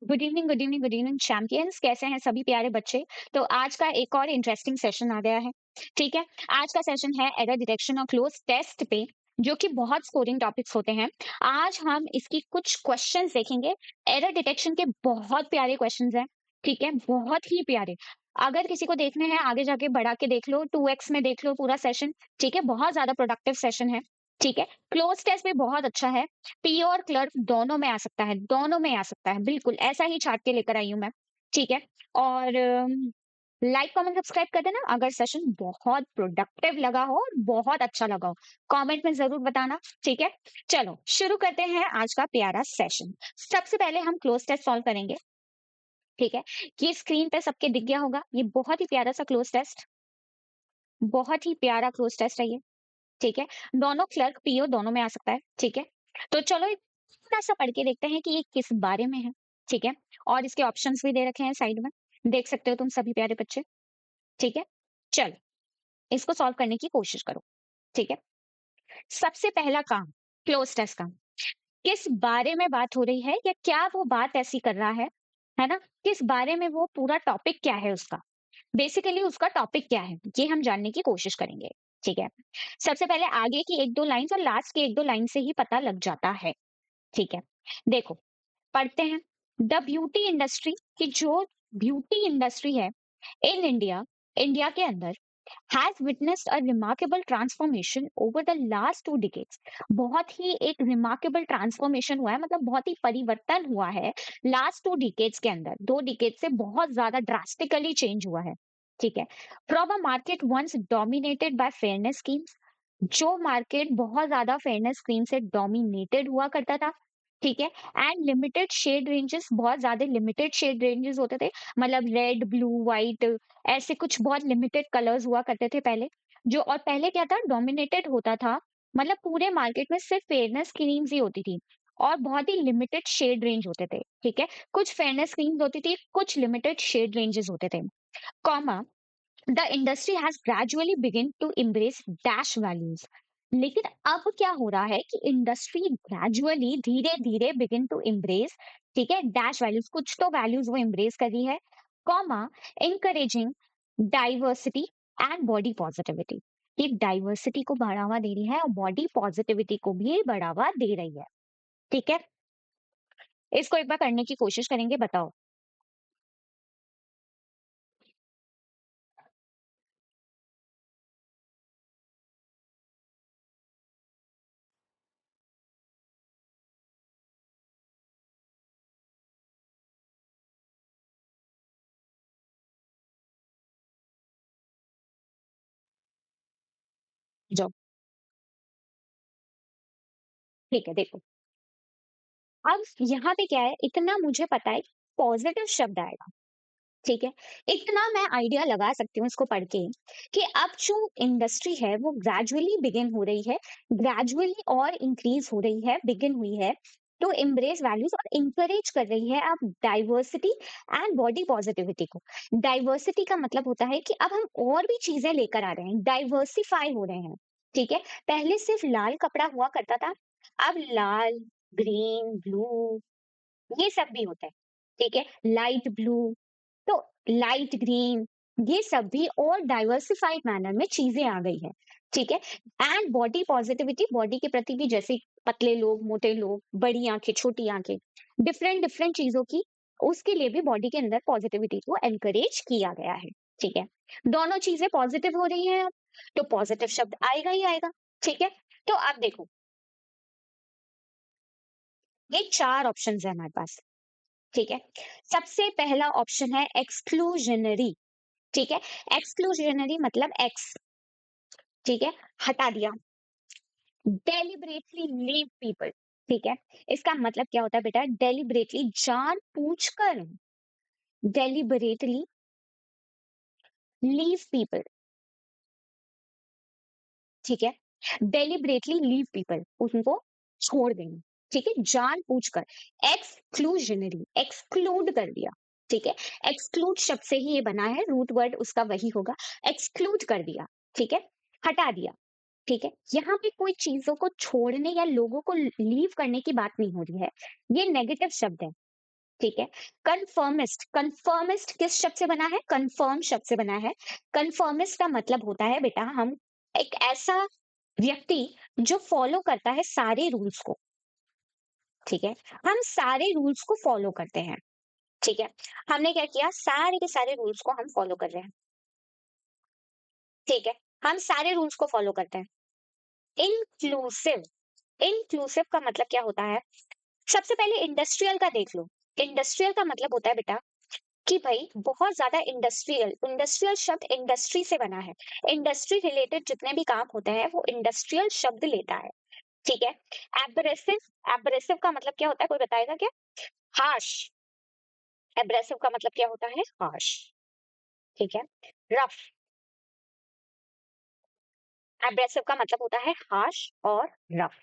Good evening, good evening, good evening champions, कैसे हैं सभी प्यारे बच्चे। तो आज का एक और इंटरेस्टिंग सेशन आ गया है। ठीक है। आज का सेशन है एरर डिटेक्शन और क्लोज टेस्ट पे, जो कि बहुत स्कोरिंग टॉपिक्स होते हैं। आज हम इसकी कुछ क्वेश्चंस देखेंगे। एरर डिटेक्शन के बहुत प्यारे क्वेश्चंस हैं। ठीक है, बहुत ही प्यारे। अगर किसी को देखने हैं आगे जाके बढ़ा के देख लो, 2x में देख लो पूरा सेशन। ठीक है, बहुत ज्यादा प्रोडक्टिव सेशन है। ठीक है। क्लोज टेस्ट भी बहुत अच्छा है। पी और क्लर्क दोनों में आ सकता है, दोनों में आ सकता है, बिल्कुल ऐसा ही छाट के लेकर आई हूँ मैं। ठीक है। और लाइक कमेंट सब्सक्राइब कर देना अगर सेशन बहुत प्रोडक्टिव लगा हो और बहुत अच्छा लगा हो। कमेंट में जरूर बताना। ठीक है। चलो शुरू करते हैं आज का प्यारा सेशन। सबसे पहले हम क्लोज टेस्ट सॉल्व करेंगे। ठीक है। ये स्क्रीन पे सबके दिख गया होगा, ये बहुत ही प्यारा सा क्लोज टेस्ट, बहुत ही प्यारा क्लोज टेस्ट है ये। ठीक है। दोनों क्लर्क पीओ दोनों में आ सकता है। ठीक है। तो चलो एक थोड़ा सा पढ़ के देखते हैं कि ये किस बारे में है। ठीक है। और इसके ऑप्शंस भी दे रखे हैं साइड में, देख सकते हो तुम सभी प्यारे बच्चे। ठीक है। चलो इसको सॉल्व करने की कोशिश करो। ठीक है। सबसे पहला काम, क्लोज टेस्ट का, किस बारे में बात हो रही है या क्या वो बात ऐसी कर रहा है ना? किस बारे में, वो पूरा टॉपिक क्या है उसका, बेसिकली उसका टॉपिक क्या है, ये हम जानने की कोशिश करेंगे। ठीक है। सबसे पहले आगे की एक दो लाइंस और लास्ट की एक दो लाइन से ही पता लग जाता है। ठीक है। देखो, पढ़ते हैं। द ब्यूटी इंडस्ट्री, कि जो ब्यूटी इंडस्ट्री है इन इंडिया, इंडिया के अंदर, has witnessed a remarkable transformation over the last 2 decades. बहुत ही एक रिमार्केबल ट्रांसफॉर्मेशन हुआ है, मतलब बहुत ही परिवर्तन हुआ है लास्ट 2 डिकेड्स के अंदर। 2 डिकेड से बहुत ज्यादा ड्रास्टिकली चेंज हुआ है। ठीक है। From a market once dominated by fairness schemes, जो मार्केट बहुत ज्यादा फेयरनेस स्कीम से डोमिनेटेड हुआ करता था। ठीक है। एंड लिमिटेड शेड रेंजेस, बहुत ज्यादा लिमिटेड शेड रेंजेस होते थे, मतलब रेड ब्लू व्हाइट, ऐसे कुछ बहुत लिमिटेड कलर्स हुआ करते थे पहले। जो और पहले क्या था, डोमिनेटेड होता था, मतलब पूरे मार्केट में सिर्फ फेयरनेस क्रीम्स ही होती थी और बहुत ही लिमिटेड शेड रेंज होते थे। ठीक है। कुछ फेयरनेस क्रीम्स होती थी, कुछ लिमिटेड शेड रेंजेस होते थे। Comma, the industry has gradually begin to embrace dash values. लेकिन अब क्या हो रहा है कि इंडस्ट्री ग्रेजुअली, धीरे धीरे, बिगिन टू embrace, ठीक है, डैश वैल्यूज, कुछ तो वैल्यूज वो embrace कर रही है। Comma, encouraging diversity and body positivity, ये डाइवर्सिटी को बढ़ावा दे रही है और बॉडी पॉजिटिविटी को भी बढ़ावा दे रही है। ठीक है। इसको एक बार करने की कोशिश करेंगे, बताओ। जाओ। ठीक है, देखो, अब यहाँ पे क्या है, इतना मुझे पता है, पॉजिटिव शब्द आएगा। ठीक है। इतना मैं आइडिया लगा सकती हूँ इसको पढ़ के, कि अब जो इंडस्ट्री है वो ग्रेजुअली बिगिन हो रही है, ग्रेजुअली और इंक्रीज हो रही है, बिगिन हुई है, तो एम्ब्रेस वैल्यूज और इंकरेज कर रही है अब डाइवर्सिटी एंड बॉडी पॉजिटिविटी को। डाइवर्सिटी का मतलब होता है कि अब हम और भी चीजें लेकर आ रहे हैं, डाइवर्सिफाई हो रहे हैं। ठीक है। पहले सिर्फ लाल कपड़ा हुआ करता था, अब लाल, ग्रीन, ब्लू, ये सब भी होता है। ठीक है। लाइट ब्लू, तो लाइट ग्रीन, ये सब भी और डाइवर्सिफाइड मैनर में चीजें आ गई है। ठीक है। एंड बॉडी पॉजिटिविटी, बॉडी के प्रति भी, जैसे पतले लोग, मोटे लोग, बड़ी आंखें, छोटी आंखें, डिफरेंट डिफरेंट चीजों की, उसके लिए भी बॉडी के अंदर पॉजिटिविटी को एनकरेज किया गया है। ठीक है। दोनों चीजें पॉजिटिव हो रही हैं अब, तो पॉजिटिव शब्द आएगा ही आएगा। ठीक है। तो अब देखो, ये 4 ऑप्शन है हमारे पास। ठीक है। सबसे पहला ऑप्शन है एक्सक्लूजनरी। ठीक है। एक्सक्लूजनरी मतलब एक्स, ठीक है, हटा दिया। Deliberately leave people. ठीक है। इसका मतलब क्या होता है बेटा, डेलिबरेटली, जान पूछ कर, डेलिबरेटली लीव पीपल। ठीक है। डेलिबरेटली लीव पीपल, उनको छोड़ देना। ठीक है, जान पूछ कर। एक्सक्लूजनरी, एक्सक्लूड कर दिया। ठीक है। एक्सक्लूड शब्द से ही ये बना है, रूट वर्ड उसका वही होगा। एक्सक्लूड कर दिया। ठीक है। हटा दिया। ठीक है। यहाँ पे कोई चीजों को छोड़ने या लोगों को लीव करने की बात नहीं हो रही है, ये नेगेटिव शब्द है। ठीक है। कन्फर्मिस्ट, कन्फर्मिस्ट किस शब्द से बना है? कन्फर्म शब्द से बना है। कन्फर्मिस्ट का मतलब होता है बेटा, हम एक ऐसा व्यक्ति जो फॉलो करता है सारे रूल्स को। ठीक है, हम सारे रूल्स को फॉलो करते हैं। ठीक है, हमने क्या किया, सारे के सारे रूल्स को हम फॉलो कर रहे हैं। ठीक है, हम सारे रूल्स को फॉलो करते हैं। इंक्लूसिव, इंक्लूसिव का मतलब क्या होता है? सबसे पहले इंडस्ट्रियल का देख लो। इंडस्ट्रियल का मतलब होता है बेटा कि भाई बहुत ज्यादा इंडस्ट्रियल, इंडस्ट्रियल शब्द इंडस्ट्री से बना है। इंडस्ट्री रिलेटेड जितने भी काम होते हैं वो इंडस्ट्रियल शब्द लेता है। ठीक है। एब्रेसिव, एब्रेसिव का मतलब क्या होता है, कोई बताएगा क्या? हार्श, एब्रेसिव का मतलब क्या होता है? हार्श। ठीक है। रफ, एब्रेसिव का मतलब होता है हार्श और रफ।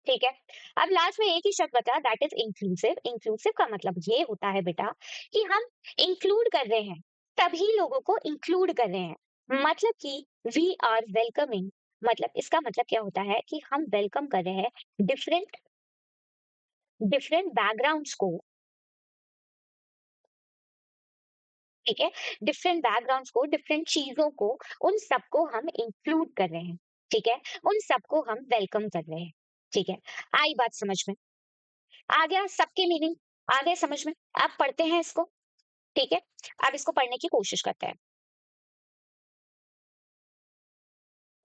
ठीक है। अब लास्ट में एक ही शब्द बचा, दैट इज इंक्लूसिव। इंक्लूसिव का मतलब ये होता है बेटा कि हम इंक्लूड कर रहे हैं, सभी लोगों को इंक्लूड कर रहे हैं। मतलब कि वी आर वेलकमिंग, मतलब इसका मतलब क्या होता है कि हम वेलकम कर रहे हैं डिफरेंट, डिफरेंट बैकग्राउंड्स को। ठीक है, डिफरेंट बैकग्राउंड्स को, डिफरेंट चीजों को, उन सबको हम इंक्लूड कर रहे हैं। ठीक है, उन सबको हम वेलकम कर रहे हैं। ठीक है, आई बात समझ में? आ गया सबके मीनिंग? आ गए समझ में? अब पढ़ते हैं इसको। ठीक है, अब इसको पढ़ने की कोशिश करते हैं।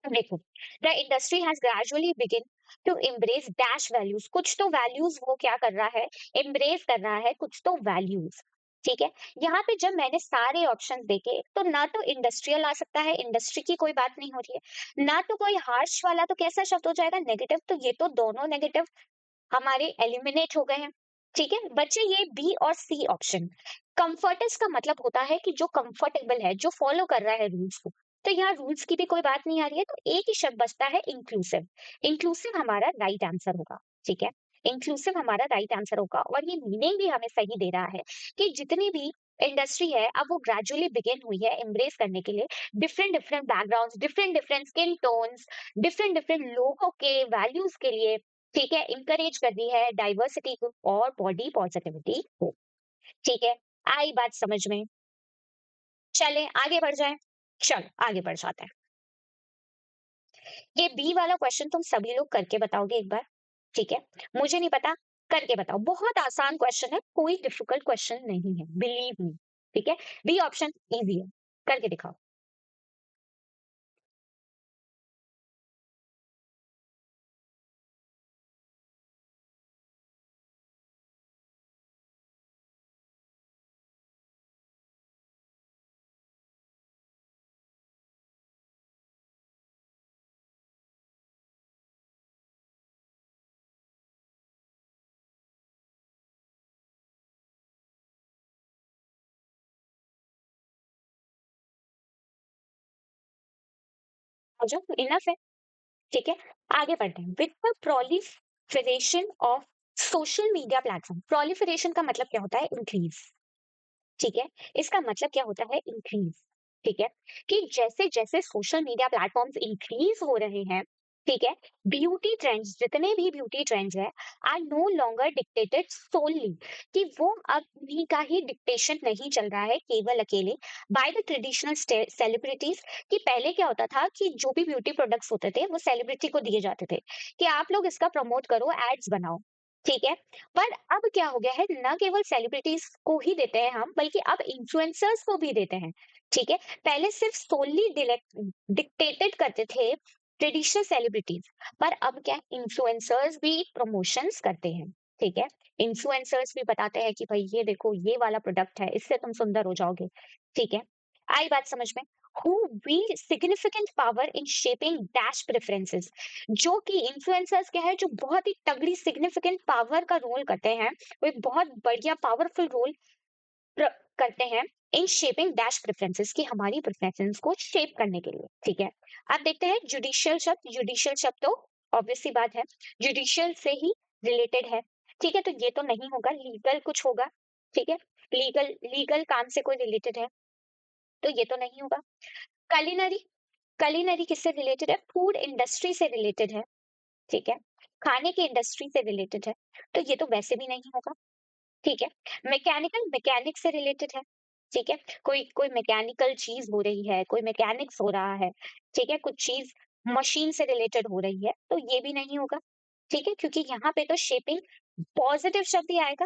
अब देखो, the industry has gradually begin to embrace dash values. कुछ तो वैल्यूज वो क्या कर रहा है, एम्ब्रेस कर रहा है कुछ तो वैल्यूज। ठीक है, यहाँ पे जब मैंने सारे ऑप्शन देखे तो ना तो इंडस्ट्रियल आ सकता है, इंडस्ट्री की कोई बात नहीं हो रही है, ना तो कोई हार्श वाला, तो कैसा शब्द हो जाएगा? नेगेटिव। तो ये तो दोनों नेगेटिव हमारे एलिमिनेट हो गए हैं। ठीक है, बच्चे ये बी और सी ऑप्शन। कंफर्टेस का मतलब होता है कि जो कंफर्टेबल है, जो फॉलो कर रहा है रूल्स को। तो यहाँ रूल्स की भी कोई बात नहीं आ रही है, तो एक ही शब्द बचता है इंक्लूसिव। इंक्लूसिव हमारा राइट आंसर होगा। ठीक है, इंक्लूसिव हमारा राइट आंसर होगा, और ये मीनिंग भी हमें सही दे रहा है कि जितनी भी इंडस्ट्री है अब वो ग्रेजुअली बिगिन हुई है एम्ब्रेस करने के लिए different different backgrounds, different different skin tones, different different लोगों के वैल्यूज के लिए। ठीक है, इंकरेज कर रही है डाइवर्सिटी को और बॉडी पॉजिटिविटी को। ठीक है, आई बात समझ में? चले आगे बढ़ जाएं। चलो आगे बढ़ जाते हैं। ये बी वाला क्वेश्चन तुम सभी लोग करके बताओगे एक बार। ठीक है, मुझे नहीं पता, करके बताओ। बहुत आसान क्वेश्चन है, कोई डिफिकल्ट क्वेश्चन नहीं है, बिलीव मी। ठीक है, बी ऑप्शन इजी है, करके दिखाओ। आ जाओ, इनफ है। ठीक है, आगे बढ़ते हैं। With the proliferation of social media platform, proliferation का मतलब क्या होता है? इंक्रीज। ठीक है, इसका मतलब क्या होता है? इंक्रीज। ठीक है, कि जैसे जैसे सोशल मीडिया प्लेटफॉर्म्स इंक्रीज हो रहे हैं, ठीक है, ब्यूटी ट्रेंड्स, जितने भी ब्यूटी ट्रेंड्स है, आर नो लॉन्गर डिक्टेटेड सोनली, कि वो अब उन्हीं का ही डिक्टेशन नहीं चल रहा है केवल अकेले बाय द ट्रेडिशनल सेलिब्रिटीज। कि पहले क्या होता था कि जो भी ब्यूटी प्रोडक्ट्स होते थे वो सेलिब्रिटी को दिए जाते थे कि आप लोग इसका प्रमोट करो, एड्स बनाओ। ठीक है, पर अब क्या हो गया है, न केवल सेलिब्रिटीज को ही देते हैं हम, बल्कि अब इन्फ्लुएंसर्स को भी देते हैं। ठीक है, पहले सिर्फ सोनली डिक्टेटेड करते थे ट्रेडिशनल सेलिब्रिटीज, पर अब क्या, इन्फ्लुएंसर्स भी प्रमोशंस करते हैं। ठीक है, इन्फ्लुएंसर्स भी बताते हैं कि भाई ये देखो, ये वाला प्रोडक्ट है, इससे तुम सुंदर हो जाओगे। ठीक है, आई बात समझ में? Who wield significant power in shaping dash preferences, जो कि इन्फ्लुएंसर्स क्या है, जो बहुत ही तगड़ी सिग्निफिकेंट पावर का रोल करते हैं, वो एक बहुत बढ़िया पावरफुल रोल करते हैं इन शेपिंग डैश प्रेफरेंसेस, की हमारी प्रेफरेंसेस को शेप करने के लिए। ठीक है, अब देखते हैं जुडिशियल शब्द। जुडिशियल शब्द तो ऑब्वियस सी बात है, जुडिशियल से ही रिलेटेड है। ठीक है, तो ये तो नहीं होगा, लीगल कुछ होगा। ठीक है, लीगल, लीगल काम से कोई रिलेटेड है, तो ये तो नहीं होगा। कलिनरी, कलिनरी किससे रिलेटेड है? फूड इंडस्ट्री से रिलेटेड है। ठीक है, खाने की इंडस्ट्री से रिलेटेड है, तो ये तो वैसे भी नहीं होगा। ठीक है? मैकेनिकल मैकेनिक से रिलेटेड है, ठीक है? कोई कोई मैकेनिकल चीज़ हो रही है, कोई मैकेनिक्स हो रहा है, ठीक है? कुछ चीज़ मशीन से रिलेटेड हो रही है, तो ये भी नहीं होगा, ठीक है? क्योंकि यहाँ पे तो शेपिंग पॉजिटिव शब्द ही आएगा,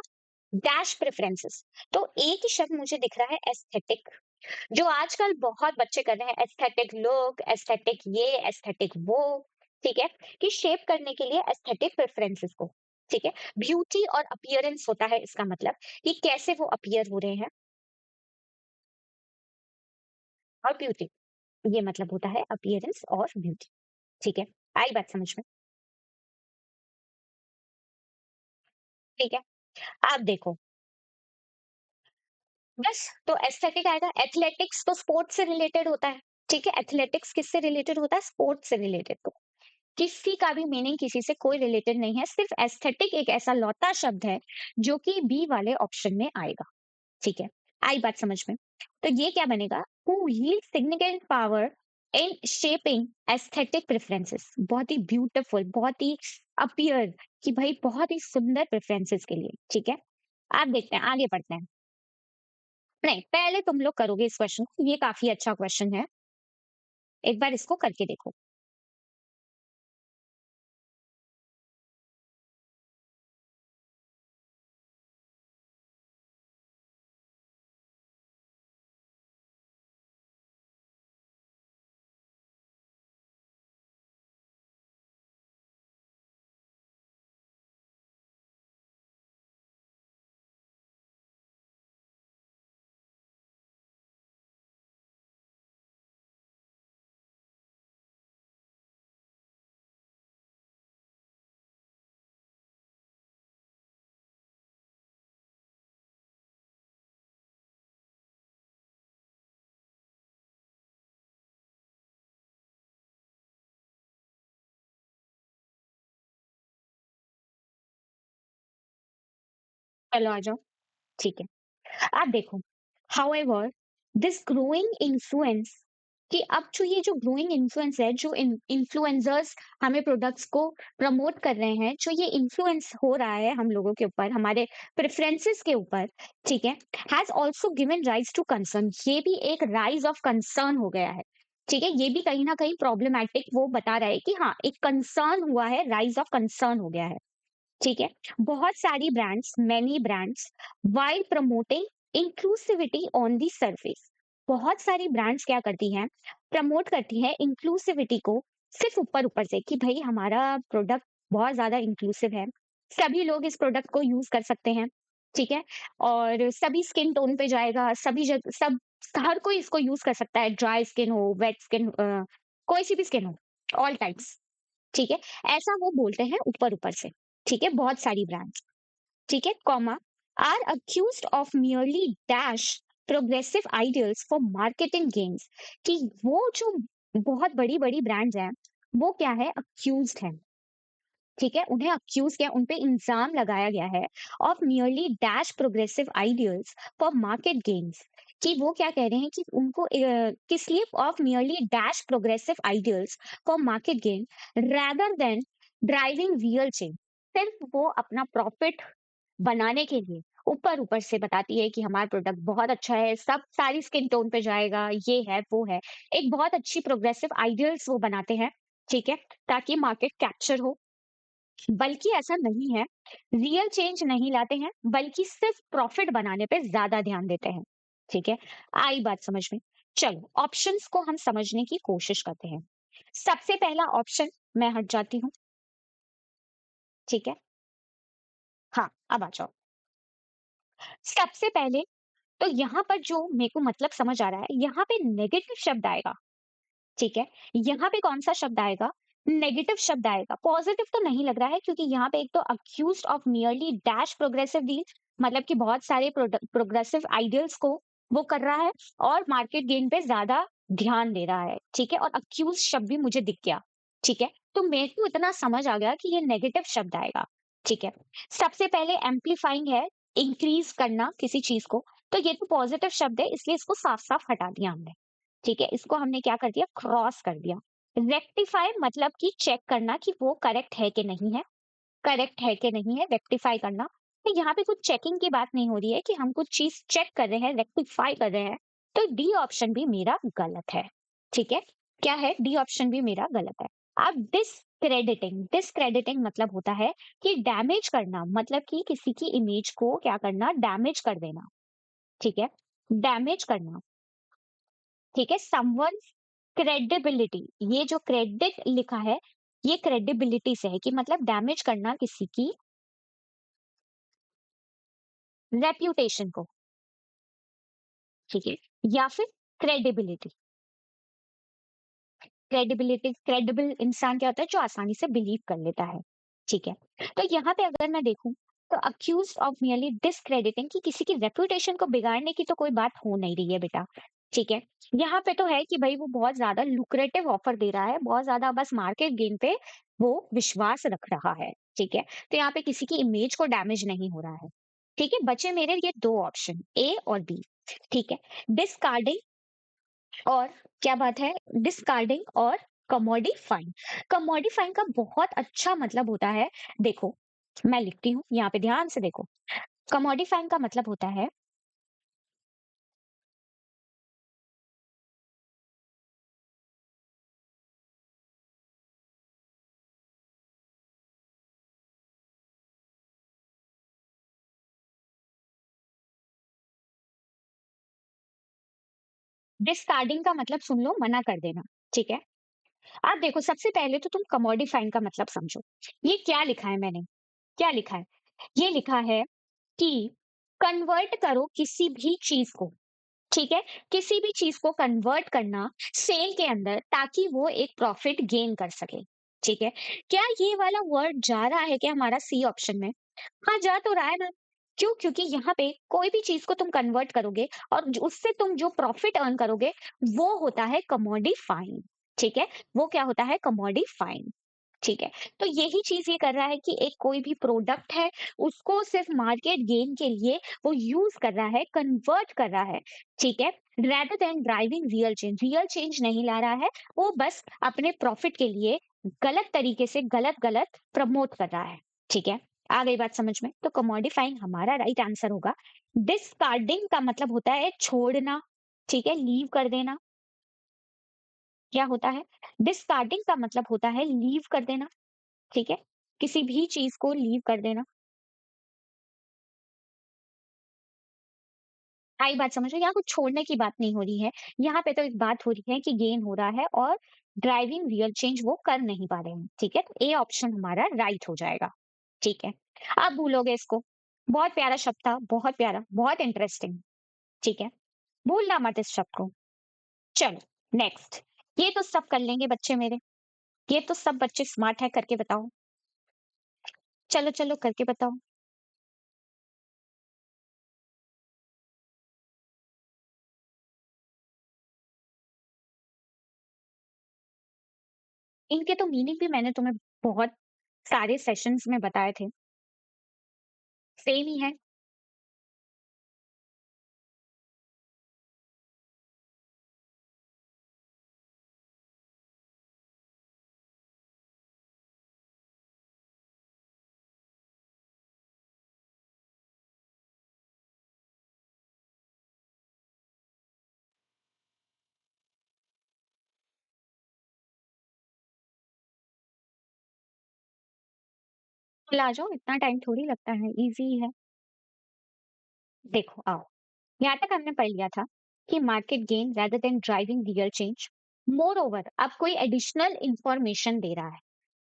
डैश प्रेफरेंसेस। तो एक ही शब्द मुझे दिख रहा है एस्थेटिक, जो आजकल बहुत बच्चे कर रहे हैं, एस्थेटिक लुक, एस्थेटिक ये, एस्थेटिक वो, ठीक है? कि शेप करने के लिए एस्थेटिक प्रेफरेंसेस को, ठीक है? ब्यूटी और अपीयरेंस होता है इसका मतलब कि कैसे वो अपीयर हो रहे हैं, और ब्यूटी, ये मतलब होता है अपीयरेंस और ब्यूटी, ठीक है? आई बात समझ में? ठीक है? आप देखो, बस तो एस्थेटिक आएगा, एथलेटिक्स तो स्पोर्ट्स से रिलेटेड होता है, ठीक है? एथलेटिक्स किससे रिलेटेड होता है? स्पोर्ट्स से रिलेटेड। तो किसी का भी मीनिंग किसी से कोई रिलेटेड नहीं है, सिर्फ एस्थेटिक एक ऐसा लौता शब्द है जो कि बी वाले ऑप्शन में आएगा, ठीक है? आई बात समझ में? तो ये क्या बनेगा? Who yield significant power in shaping aesthetic preferences, बहुत ही ब्यूटीफुल, बहुत ही अपीयर, कि भाई बहुत ही सुंदर प्रेफरेंसेस के लिए, ठीक है? आप देखते हैं, आगे बढ़ते हैं। नहीं, पहले तुम लोग करोगे इस क्वेश्चन को, ये काफी अच्छा क्वेश्चन है, एक बार इसको करके देखो। चलो आ जाओ, ठीक है। आप देखो, हाउएवर दिस ग्रोइंग इन्फ्लुएंस, कि अब जो ये जो ग्रोइंग इन्फ्लुएंस है, जो इन्फ्लुएंसर्स हमें प्रोडक्ट्स को प्रमोट कर रहे हैं, जो ये इन्फ्लुएंस हो रहा है हम लोगों के ऊपर, हमारे प्रेफरेंसेस के ऊपर, ठीक है, has also given rise to concern, ये भी एक राइज ऑफ कंसर्न हो गया है, ठीक है? ये भी कहीं ना कहीं प्रॉब्लमैटिक वो बता रहा है कि हाँ, एक कंसर्न हुआ है, राइज ऑफ कंसर्न हो गया है, ठीक है? बहुत सारी brands, many brands, while promoting inclusivity on the surface, बहुत सारी ब्रांड्स क्या करती हैं, प्रमोट करती हैं इंक्लूसिविटी को सिर्फ ऊपर ऊपर से, कि भाई हमारा प्रोडक्ट बहुत ज्यादा इंक्लूसिव है, सभी लोग इस प्रोडक्ट को यूज कर सकते हैं, ठीक है? और सभी स्किन टोन पे जाएगा, सभी जगह सब, हर कोई इसको यूज कर सकता है, ड्राई स्किन हो, वेट स्किन, कोई सी भी स्किन हो, ऑल टाइप्स, ठीक है? ऐसा वो बोलते हैं ऊपर ऊपर से, ठीक है? बहुत सारी ब्रांड्स, ठीक है, comma, are accused of merely dash progressive ideals for marketing gains, कि वो जो बहुत बड़ी बड़ी ब्रांड्स हैं, वो क्या है, अक्यूज्ड है, ठीक है? उन्हें अक्यूज किया, उन पे इल्जाम लगाया गया है of merely dash progressive ideals for market gains, कि वो क्या कह रहे हैं कि उनको किस लिए, of merely dash progressive ideals for market gain rather than driving real change, सिर्फ वो अपना प्रॉफिट बनाने के लिए ऊपर ऊपर से बताती है कि हमारा प्रोडक्ट बहुत अच्छा है, सब सारी स्किन टोन पे जाएगा, ये है वो है, एक बहुत अच्छी प्रोग्रेसिव आइडियल्स वो बनाते हैं, ठीक है, ताकि मार्केट कैप्चर हो, बल्कि ऐसा नहीं है, रियल चेंज नहीं लाते हैं, बल्कि सिर्फ प्रॉफिट बनाने पे ज्यादा ध्यान देते हैं, ठीक है? आई बात समझ में? चलो ऑप्शंस को हम समझने की कोशिश करते हैं। सबसे पहला ऑप्शन, मैं हट जाती हूँ, ठीक है? हाँ, अब आ जाओ। सबसे पहले तो यहाँ पर जो मेरे को मतलब समझ आ रहा है, यहाँ पे नेगेटिव शब्द आएगा, ठीक है? यहाँ पे कौन सा शब्द आएगा? नेगेटिव शब्द आएगा, पॉजिटिव तो नहीं लग रहा है, क्योंकि यहाँ पे एक तो accused of nearly dash progressive deal, मतलब कि बहुत सारे प्रोग्रेसिव आइडियल्स को वो कर रहा है और मार्केट गेन पे ज्यादा ध्यान दे रहा है, ठीक है? और अक्यूज शब्द भी मुझे दिख गया, ठीक है? तो मेरे को इतना समझ आ गया कि ये नेगेटिव शब्द आएगा, ठीक है? सबसे पहले एम्पलीफाइंग है, इंक्रीज करना किसी चीज को, तो ये तो पॉजिटिव शब्द है, इसलिए इसको साफ साफ हटा दिया हमने, ठीक है? इसको हमने क्या कर दिया, क्रॉस कर दिया। रेक्टिफाई मतलब कि चेक करना कि वो करेक्ट है कि नहीं है, करेक्ट है कि नहीं है, रेक्टिफाई करना। तो यहाँ पे कुछ चेकिंग की बात नहीं हो रही है कि हम कुछ चीज चेक कर रहे हैं, रेक्टिफाई कर रहे हैं। तो डी ऑप्शन भी मेरा गलत है। ठीक है, क्या है, डी ऑप्शन भी मेरा गलत है। अब डिसक्रेडिटिंग, डिसक्रेडिटिंग मतलब होता है कि डैमेज करना, मतलब कि किसी की इमेज को क्या करना, डैमेज कर देना। ठीक है, डैमेज करना। ठीक है, समवन क्रेडिबिलिटी, ये जो क्रेडिट लिखा है ये क्रेडिबिलिटी से है कि मतलब डैमेज करना किसी की रेप्यूटेशन को। ठीक है, या फिर क्रेडिबिलिटी, क्रेडिबिलिटी, क्रेडिबल इंसान क्या होता है, जो आसानी से बिलीव कर लेता है। ठीक है, तो यहाँ पे अगर मैं देखूं तो अक्यूज ऑफ मियरली डिसक्रेडिटिंग, कि किसी की रेपुटेशन को बिगाड़ने की तो कोई बात हो नहीं रही है बेटा। ठीक है, यहाँ पे तो है कि भाई वो बहुत ज्यादा लुक्रेटिव ऑफर दे रहा है, बहुत ज्यादा बस मार्केट गेन पे वो विश्वास रख रहा है। ठीक है, तो यहाँ पे किसी की इमेज को डैमेज नहीं हो रहा है। ठीक है, बचे मेरे ये दो ऑप्शन, ए और बी। ठीक है, डिस्कार्डिंग और क्या बात है, डिस्कार्डिंग और कमोडिफाइंग। कमोडिफाइंग का बहुत अच्छा मतलब होता है, देखो मैं लिखती हूँ यहाँ पे, ध्यान से देखो। कमोडिफाइंग का मतलब होता है डिस्कार्डिंग का मतलब सुन लो, मना कर देना। ठीक है, आप देखो सबसे पहले तो तुम कमोडिफाइंग का मतलब समझो। ये क्या लिखा है मैंने, क्या लिखा है, ये लिखा है कि कन्वर्ट करो किसी भी चीज को। ठीक है, किसी भी चीज को कन्वर्ट करना सेल के अंदर, ताकि वो एक प्रॉफिट गेन कर सके। ठीक है, क्या ये वाला वर्ड जा रहा है क्या हमारा सी ऑप्शन में? हाँ, जा तो रहा है ना। क्यों? क्योंकि यहाँ पे कोई भी चीज को तुम कन्वर्ट करोगे और उससे तुम जो प्रॉफिट अर्न करोगे वो होता है कमोडिफाइंग। ठीक है, वो क्या होता है, कमोडिफाइंग। ठीक है, तो यही चीज ये कर रहा है कि एक कोई भी प्रोडक्ट है, उसको सिर्फ मार्केट गेन के लिए वो यूज कर रहा है, कन्वर्ट कर रहा है। ठीक है, rather than driving real change नहीं ला रहा है, वो बस अपने प्रॉफिट के लिए गलत तरीके से गलत गलत प्रमोट कर रहा है। ठीक है, आ गई बात समझ में? तो कमोडिफाइंग हमारा राइट आंसर होगा। डिस्कार्डिंग का मतलब होता है छोड़ना। ठीक है, लीव कर देना। क्या होता है, डिस्कार्डिंग का मतलब होता है लीव कर देना। ठीक है, किसी भी चीज को लीव कर देना। आई बात समझ रहे हो? यहाँ कुछ छोड़ने की बात नहीं हो रही है, यहाँ पे तो एक बात हो रही है कि गेन हो रहा है और ड्राइविंग रियल चेंज वो कर नहीं पा रहे हैं। ठीक है, तो ए ऑप्शन हमारा राइट हो जाएगा। ठीक है, अब भूलोगे इसको, बहुत प्यारा शब्द था, बहुत प्यारा, बहुत इंटरेस्टिंग। ठीक है, भूलना मत इस शब्द को। चलो नेक्स्ट, ये तो सब कर लेंगे बच्चे मेरे, ये तो सब बच्चे स्मार्ट है, करके बताओ। चलो चलो करके बताओ। इनके तो मीनिंग भी मैंने तुम्हें बहुत सारे सेशंस में बताए थे, सेम ही है। कल आ जाओ, इतना टाइम थोड़ी लगता है, इजी है। देखो आओ, यहाँ तक हमने पढ़ लिया था कि market gain rather than driving real change. More over अब कोई एडिशनल इंफॉर्मेशन दे रहा है।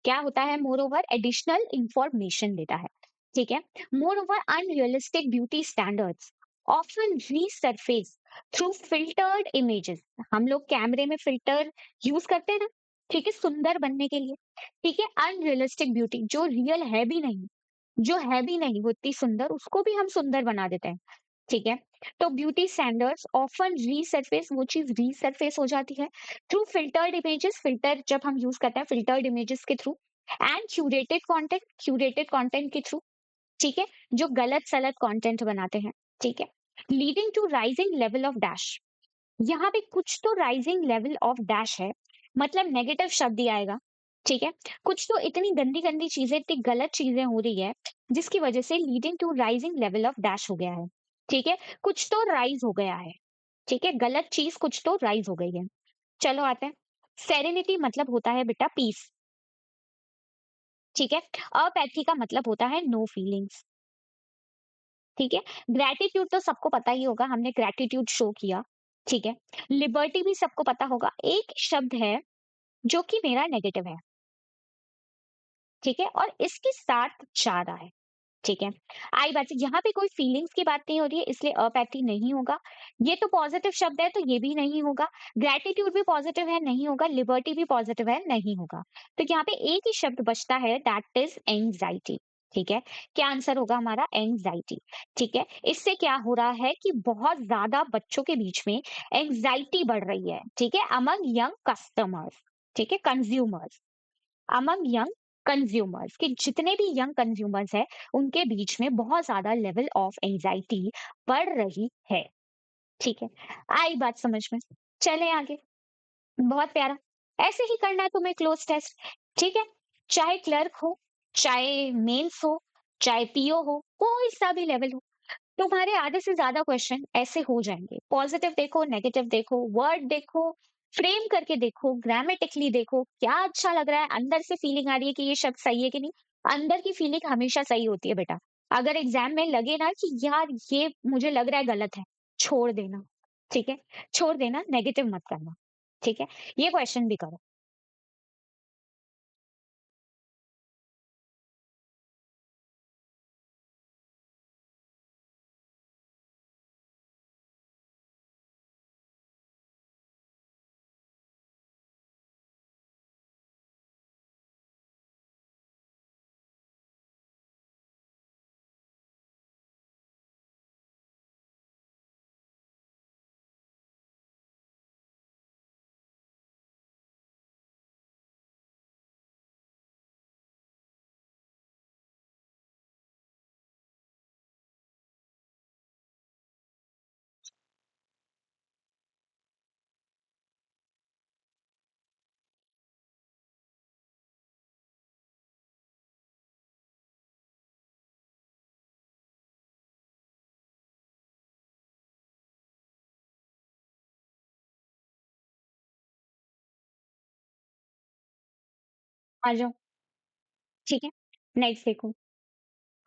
क्या होता है मोर ओवर? एडिशनल इंफॉर्मेशन देता है। ठीक है, more over unrealistic beauty standards often resurface through filtered images. हम लोग कैमरे में फिल्टर यूज करते हैं ना, ठीक है, सुंदर बनने के लिए। ठीक है, अनरियलिस्टिक ब्यूटी जो रियल है भी नहीं, जो है भी नहीं वो इतनी सुंदर, उसको भी हम सुंदर बना देते हैं। ठीक है, तो ब्यूटी स्टैंडर्ड्स ऑफन रीसरफेस, वो चीज रीसरफेस हो जाती है थ्रू फिल्टर्ड इमेजेस। फिल्टर जब हम यूज करते हैं फिल्टर्ड इमेजेस के थ्रू, एंड क्यूरेटेड कंटेंट के थ्रू। ठीक है, जो गलत सलत कंटेंट बनाते हैं। ठीक है, leading to rising level of dash. यहाँ पे कुछ तो राइजिंग लेवल ऑफ डैश है, मतलब नेगेटिव शब्द ही आएगा। ठीक है? कुछ तो इतनी गंदी-गंदी चीज़ें, इतनी गलत चीज़ें हो रही है, जिसकी वजह से leading to rising level of dash हो गया है। ठीक है? कुछ तो राइज़ हो गया है। ठीक है? गलत चीज़ कुछ तो राइज़ हो गई है। चलो आते हैं। सेरेनिटी मतलब होता है बेटा पीस। ठीक है? अपैथी का मतलब होता है नो फीलिंग्स। ठीक है? ग्रैटिट्यूड तो सबको पता ही होगा, हमने ग्रैटिट्यूड शो किया। ठीक है? लिबर्टी भी सबको पता होगा। एक शब्द है जो कि मेरा नेगेटिव है। ठीक है? और इसके साथ जा रहा है। ठीक है? आई बात है, यहाँ पे कोई फीलिंग्स की बात नहीं हो रही है, इसलिए अपैथी नहीं होगा। ये तो पॉजिटिव शब्द है, तो ये भी नहीं होगा। ग्रैटिट्यूड भी पॉजिटिव है, नहीं होगा। लिबर्टी भी पॉजिटिव है, नहीं होगा। तो यहाँ पे एक ही शब्द बचता है, दैट इज एंग्जाइटी। ठीक है? क्या आंसर होगा हमारा? एंग्जाइटी। ठीक है? इससे क्या हो रहा है कि बहुत ज्यादा बच्चों के बीच में एंग्जाइटी बढ़ रही है। ठीक है? Among young customers. ठीक है? कंज्यूमर्स। अमंग यंग कंज्यूमर्स, कि जितने भी यंग कंज्यूमर्स हैं उनके बीच में बहुत ज्यादा लेवल ऑफ एंजाइटी बढ़ रही है। ठीक है? आई बात समझ में? चले आगे। बहुत प्यारा। ऐसे ही करना है तुम्हें क्लोज टेस्ट। ठीक है? चाहे क्लर्क हो, चाहे मेंस हो, चाहे पीओ हो, कोई सा भी लेवल हो, तुम्हारे आधे से ज्यादा क्वेश्चन ऐसे हो जाएंगे। पॉजिटिव देखो, नेगेटिव देखो, वर्ड देखो, फ्रेम करके देखो, ग्रामेटिकली देखो, क्या अच्छा लग रहा है, अंदर से फीलिंग आ रही है कि ये शब्द सही है कि नहीं। अंदर की फीलिंग हमेशा सही होती है बेटा। अगर एग्जाम में लगे ना कि यार ये मुझे लग रहा है गलत है, छोड़ देना। ठीक है? छोड़ देना, नेगेटिव मत करना। ठीक है? ये क्वेश्चन भी करो। आ जाओ। ठीक है? नेक्स्ट देखो।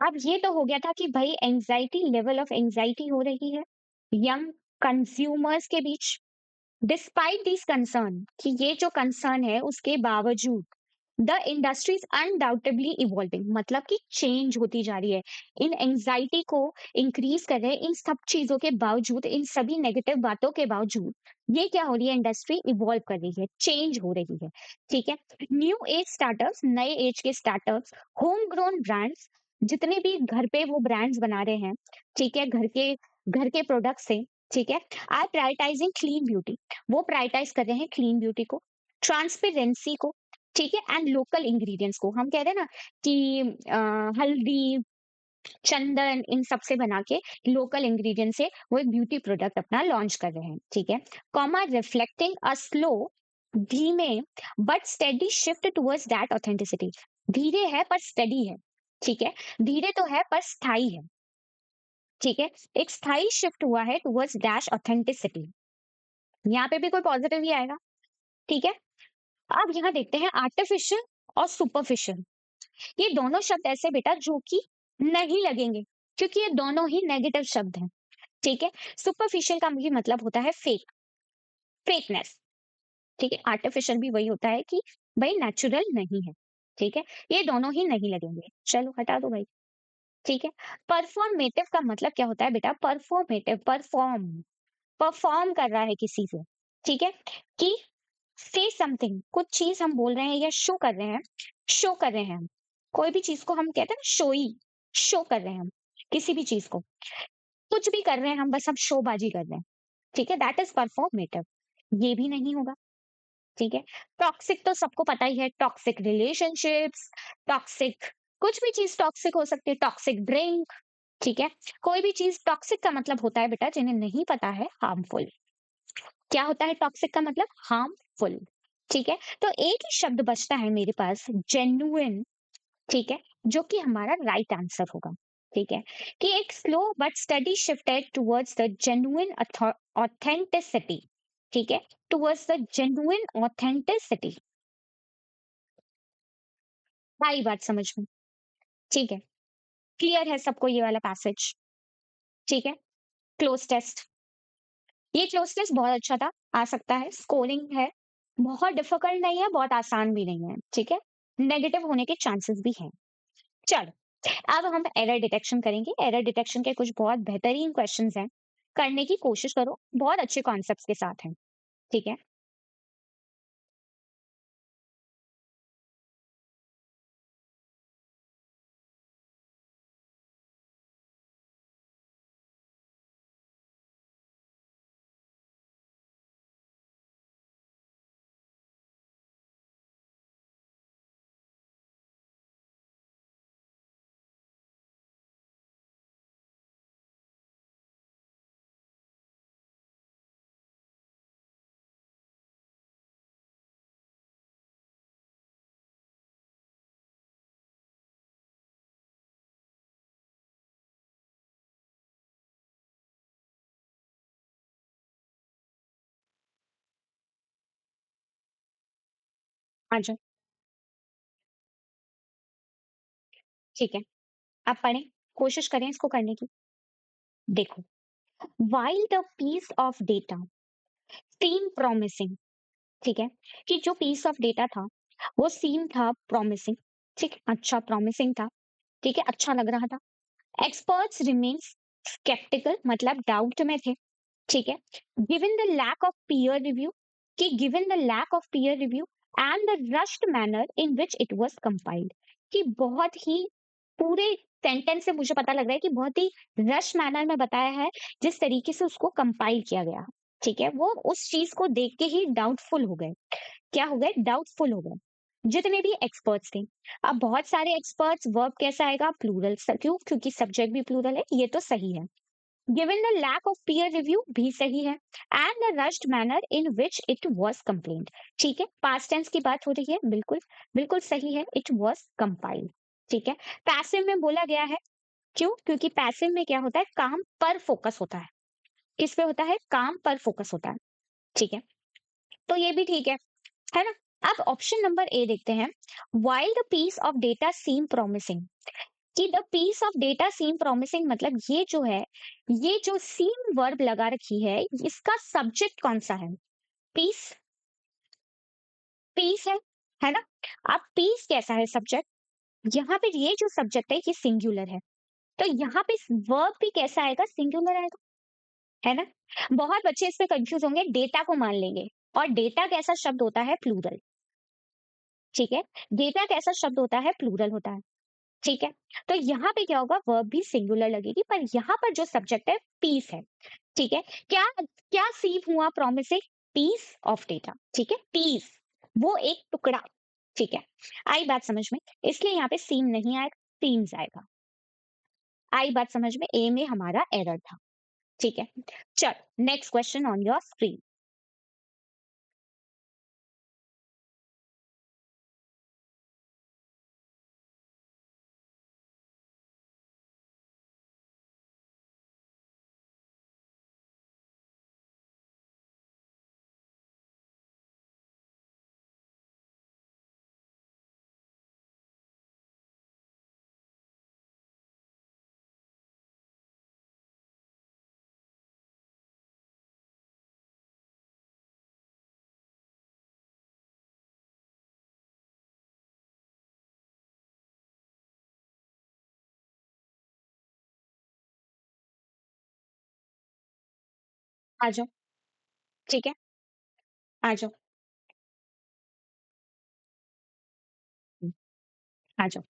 अब ये तो हो गया था कि भाई एंजाइटी, लेवल ऑफ एंजाइटी हो रही है यंग कंज्यूमर्स के बीच। डिस्पाइट दिस कंसर्न, कि ये जो कंसर्न है उसके बावजूद the industry is undoubtedly evolving, मतलब कि चेंज होती जा रही है। इन एंजाइटी को इंक्रीज कर रहे हैं, इन सब चीजों के बावजूद, इन सभी नेगेटिव बातों के बावजूद, ये क्या हो रही है? इंडस्ट्री इवॉल्व कर रही है, चेंज हो रही है। ठीक है? न्यू एज स्टार्टअप्स, नए एज के स्टार्टअप्स, होम ग्रोन ब्रांड्स, जितने भी घर पे वो ब्रांड्स बना रहे हैं, ठीक है, घर के प्रोडक्ट से, ठीक है, आर प्रायोरिटाइजिंग क्लीन ब्यूटी, वो प्रायोरिटाइज कर रहे हैं क्लीन ब्यूटी को, ट्रांसपेरेंसी को, ठीक है, एंड लोकल इंग्रेडिएंट्स को। हम कह रहे हैं ना कि हल्दी, चंदन, इन सब से बना के लोकल इंग्रेडिएंट से वो एक ब्यूटी प्रोडक्ट अपना लॉन्च कर रहे हैं। ठीक है? कॉमा रिफ्लेक्टिंग अ स्लो, धीमे but steady shift towards that authenticity. धीरे है पर स्टेडी है। ठीक है? धीरे तो है पर स्थायी है। ठीक है? एक स्थायी शिफ्ट हुआ है टुवर्ड्स डैश ऑथेंटिसिटी। यहाँ पे भी कोई पॉजिटिव ही आएगा। ठीक है? अब यहाँ देखते हैं आर्टिफिशियल और सुपरफिशियल। ये दोनों शब्द ऐसे बेटा जो कि नहीं लगेंगे, क्योंकि ये दोनों ही नेगेटिव शब्द हैं। ठीक है? सुपरफिशियल का भी मतलब होता है फेक, फेकनेस। ठीक है? आर्टिफिशियल भी वही होता है कि भाई नेचुरल नहीं है। ठीक है? ये दोनों ही नहीं लगेंगे। चलो हटा दो भाई। ठीक है? परफॉर्मेटिव का मतलब क्या होता है बेटा? परफॉर्मेटिव, परफॉर्म, परफॉर्म कर रहा है किसी से। ठीक है? कि से समथिंग, कुछ चीज हम बोल रहे हैं या शो कर रहे हैं, शो कर रहे हैं हम। कोई भी चीज को हम कहते हैं ना शोई, शो कर रहे हैं हम किसी भी चीज को, कुछ भी कर रहे हैं हम, बस हम शोबाजी कर रहे हैं। ठीक है? That is performative. ये भी नहीं होगा। ठीक है? टॉक्सिक तो सबको पता ही है, टॉक्सिक रिलेशनशिप्स, टॉक्सिक, कुछ भी चीज टॉक्सिक हो सकती है, टॉक्सिक ड्रिंक। ठीक है? कोई भी चीज टॉक्सिक का मतलब होता है बेटा, जिन्हें नहीं पता है, हार्मफुल। क्या होता है टॉक्सिक का मतलब? हार्मफुल। ठीक है? तो एक ही शब्द बचता है मेरे पास, जेन्युइन, ठीक है? जो कि हमारा राइट आंसर होगा, ठीक है? कि एक slow but steady shifted towards the genuine authenticity, ठीक है? Towards the genuine authenticity. आई बात समझ में? ठीक है। क्लियर है सबको ये वाला पैसेज? ठीक है? Cloze test. ये क्लोज टेस्ट बहुत अच्छा था, आ सकता है, स्कोरिंग है, बहुत डिफिकल्ट नहीं है, बहुत आसान भी नहीं है, ठीक है? नेगेटिव होने के चांसेस भी हैं। चलो, अब हम एरर डिटेक्शन करेंगे। एरर डिटेक्शन के कुछ बहुत बेहतरीन क्वेश्चंस हैं, करने की कोशिश करो, बहुत अच्छे कॉन्सेप्ट्स के साथ हैं, ठीक है? आ जाओ, ठीक है, आप पढ़ें, कोशिश करें इसको करने की। देखो, while the piece of data seemed promising, ठीक है, कि जो पीस ऑफ डेटा था वो सीम था प्रॉमिसिंग, ठीक है, अच्छा प्रॉमिसिंग था, ठीक है, अच्छा लग रहा था। एक्सपर्ट्स रिमेन स्केप्टिकल, मतलब डाउट में थे, ठीक है, given the lack of peer review, कि given the lack of peer review and the rushed manner in which it was compiled, कि बहुत ही पूरे सेंटेंस से मुझे पता लग रहा है कि बहुत ही रश मैनर में बताया है, जिस तरीके से उसको कंपाइल किया गया, ठीक है, वो उस चीज को देख के ही डाउटफुल हो गए। क्या हो गए? डाउटफुल हो गए, जितने भी एक्सपर्ट्स थे। अब बहुत सारे एक्सपर्ट्स, वर्ब कैसा आएगा? प्लूरल। क्यों? क्योंकि सब्जेक्ट भी प्लूरल है, ये तो सही है। Given the lack of peer review भी सही है, and the rushed manner in which it was compiled, ठीक है, पास्ट टेंस की बात हो रही है, बिल्कुल बिल्कुल सही है, इट वाज कंपाइल्ड, ठीक है। पैसिव में बोला गया है, क्यों? क्योंकि पैसिव में क्या होता है? काम पर फोकस होता है। किस पे होता है? काम पर फोकस होता है, ठीक है, तो ये भी ठीक है ना? अब ऑप्शन नंबर ए देखते हैं। While the piece of data seem promising, कि the piece of data seem promising, मतलब ये जो है, ये जो सीम वर्ब लगा रखी है, इसका सब्जेक्ट कौन सा है? पीस, पीस है ना? अब पीस कैसा है सब्जेक्ट? यहाँ पे ये जो सब्जेक्ट है ये सिंगुलर है, तो यहाँ पे वर्ब भी कैसा आएगा? सिंगुलर आएगा, है ना? बहुत बच्चे इस पे कंफ्यूज होंगे, डेटा को मान लेंगे, और डेटा कैसा शब्द होता है? प्लूरल, ठीक है, डेटा कैसा शब्द होता है? प्लूरल होता है, ठीक है। तो यहाँ पे क्या होगा? वर्ब भी सिंगुलर लगेगी, पर यहाँ पर जो सब्जेक्ट है पीस है, ठीक है। क्या क्या सीव हुआ प्रॉमिसिंग? पीस ऑफ डेटा, ठीक है, पीस, वो एक टुकड़ा, ठीक है। आई बात समझ में? इसलिए यहाँ पे सीम नहीं आएगा, सीम्स आएगा। आई बात समझ में? ए में हमारा एरर था, ठीक है। चल, next question on your screen. आ जाओ, ठीक है, आ जाओ, आ जाओ।